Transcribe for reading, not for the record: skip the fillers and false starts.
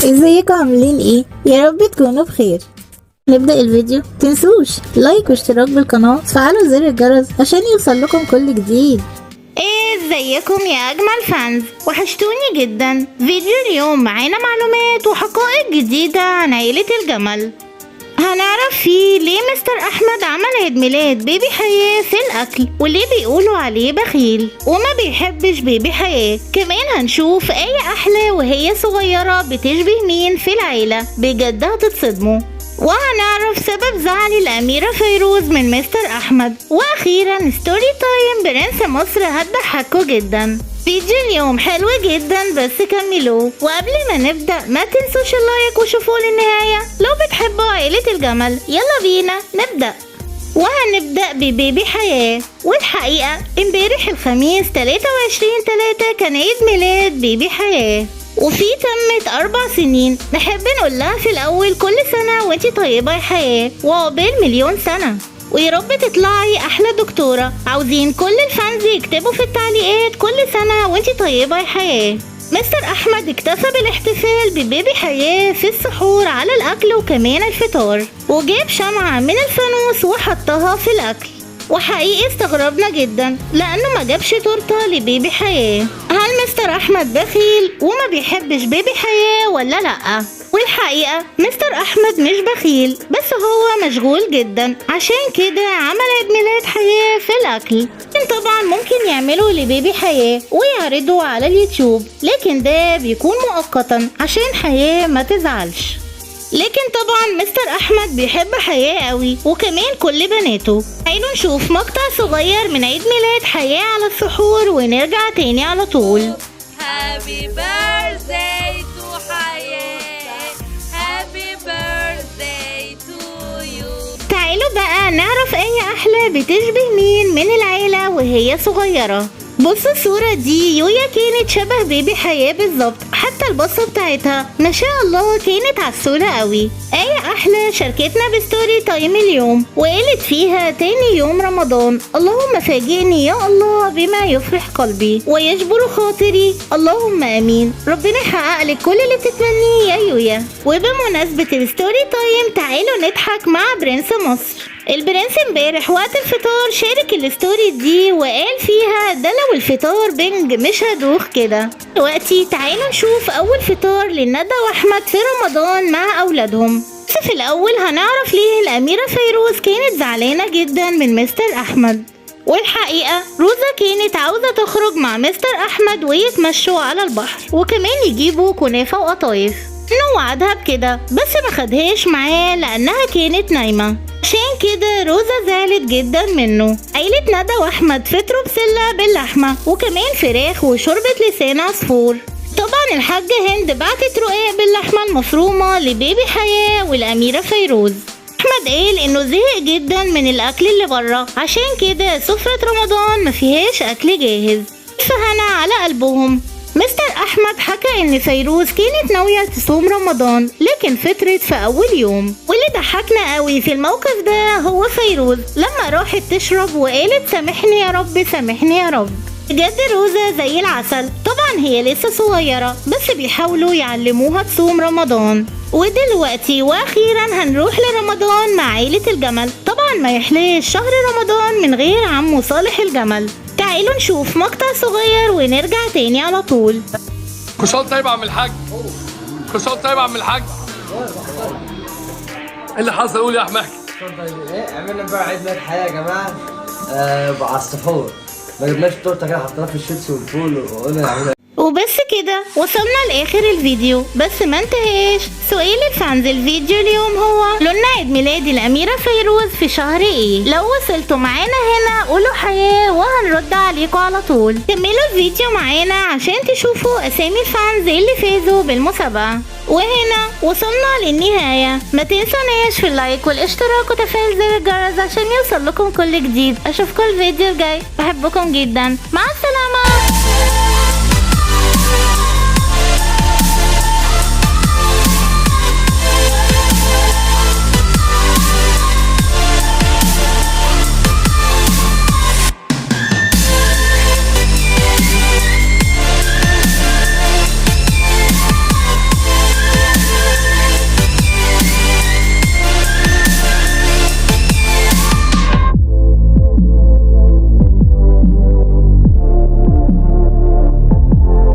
ازيكم عاملين ايه؟ يا رب تكونوا بخير. نبدأ الفيديو، متنسوش لايك واشتراك بالقناة وتفعلوا زر الجرس عشان يوصل لكم كل جديد. ازيكم يا اجمل فانز، وحشتوني جدا. فيديو اليوم معانا معلومات وحقائق جديدة عن عيلة الجمل. هنعرف فيه ليه مستر احمد عمل عيد ميلاد بيبي حياة في الاكل، وليه بيقولوا عليه بخيل وما بيحبش بيبي حياة. كمان هنشوف ايه احلى وهي صغيرة بتشبه مين في العيلة، بجد هتتصدموا. وهنعرف سبب زعل الأميرة فيروز من مستر أحمد. وأخيرا ستوري تايم برنس مصر هتضحكوا جدا. فيديو اليوم حلو جدا بس كملوه. وقبل ما نبدأ ما تنسوش اللايك وشوفوه للنهاية لو بتحبوا عائلة الجمل. يلا بينا نبدأ. وهنبدأ ببيبي حياة. والحقيقة امبارح الخميس 23/3 كان عيد ميلاد بيبي حياة، وفي تمت 4 سنين. نحب نقول لها في الأول كل سنة وانتي طيبة يا حياة، وعقبال مليون سنة، ويا رب تطلعي أحلى دكتورة. عاوزين كل الفانز يكتبوا في التعليقات كل سنة وانتي طيبة يا حياة. مستر أحمد اكتفى بالاحتفال ببيبي حياة في السحور على الأكل وكمان الفطار، وجاب شمعة من الفانوس وحطها في الأكل. وحقيقي استغربنا جدا لأنه ما جابش تورته لبيبي حياة. هل مستر أحمد بخيل وما بيحبش بيبي حياة ولا لأ؟ والحقيقة مستر أحمد مش بخيل، بس هو مشغول جدا، عشان كده عمل عيد ميلاد حياة في الأكل. طبعا ممكن يعملوا لبيبي حياة ويعرضوا على اليوتيوب، لكن ده بيكون مؤقتا عشان حياة ما تزعلش. لكن طبعا مستر احمد بيحب حياة قوي، وكمان كل بناته. تعالوا نشوف مقطع صغير من عيد ميلاد حياة على السحور ونرجع تاني على طول. هابي بيرثداي تو حياة، هابي بيرثداي تو يو. تعالوا بقى نعرف ايه احلى بتشبه مين من العيلة وهي صغيرة. بصوا الصورة دي، يويا كانت شبه بيبي حياة بالظبط، حتى البصة بتاعتها ما شاء الله كانت عسولة قوي. ايه احلى شاركتنا بستوري تايم اليوم وقالت فيها تاني يوم رمضان، اللهم فاجئني يا الله بما يفرح قلبي ويجبر خاطري، اللهم امين. ربنا يحقق لك كل اللي بتتمنيه يا يويا. وبمناسبة الستوري تايم تعالوا نضحك مع برنس مصر. البرنس امبارح وقت الفطار شارك الستوري دي وقال فيها ده لو الفطار بنج مش هدوخ كده. دلوقتي تعالوا نشوف اول فطار لندى واحمد في رمضان مع اولادهم. بس في الاول هنعرف ليه الاميرة فيروز كانت زعلانة جدا من مستر احمد. والحقيقة روزا كانت عاوزة تخرج مع مستر احمد ويتمشوا على البحر، وكمان يجيبوا كنافة وقطايف. انه وعدها بكده بس ما خدهاش معاه لانها كانت نايمة، عشان كده روزا زعلت جدا منه. عيلة ندى واحمد فطروا بسلة باللحمة وكمان فراخ وشوربة لسان عصفور. طبعا الحاجة هند بعتت رقاق باللحمة المفرومة لبيبي حياة والأميرة فيروز. احمد قال انه زهق جدا من الاكل اللي بره، عشان كده سفرة رمضان ما فيهاش اكل جاهز. فهنا على قلبهم. مستر احمد حكى ان فيروز كانت ناوية تصوم رمضان لكن فطرت في اول يوم. واللي ضحكنا قوي في الموقف ده هو فيروز لما راحت تشرب وقالت سامحني يا رب سامحني يا رب. بجد روزا زي العسل. طبعا هي لسه صغيرة بس بيحاولوا يعلموها تصوم رمضان. ودلوقتي واخيرا هنروح لرمضان مع عيلة الجمل. طبعا ما يحلاش شهر رمضان من غير عمو صالح الجمل. تعالوا نشوف مقطع صغير ونرجع تاني على طول. كل سنة طيب يا عم الحاج، كل سنة طيب يا عم الحاج. ايه اللي حصل؟ قول يا احمد. ايه عملنا بقى عيد ميلاد حياة يا جماعة على السحور. ما جبناش تورته كده، حطيناها في الشيبسي والفول وقلنا نعملها. وبس كده وصلنا لاخر الفيديو. بس ما انتهاش سؤال الفانز الفيديو اليوم هو لون عيد ميلاد الاميرة فيروز في شهر ايه؟ لو وصلتوا معانا هنا قولوا حياة وهنرد عليكم على طول. كملوا الفيديو معانا عشان تشوفوا اسامي الفانز اللي فازوا بالمسابقة. وهنا وصلنا للنهاية. ما تنسوناش في اللايك والاشتراك وتفعيل زر الجرس عشان يوصل لكم كل جديد. اشوفكم الفيديو الجاي، بحبكم جدا، مع السلامة.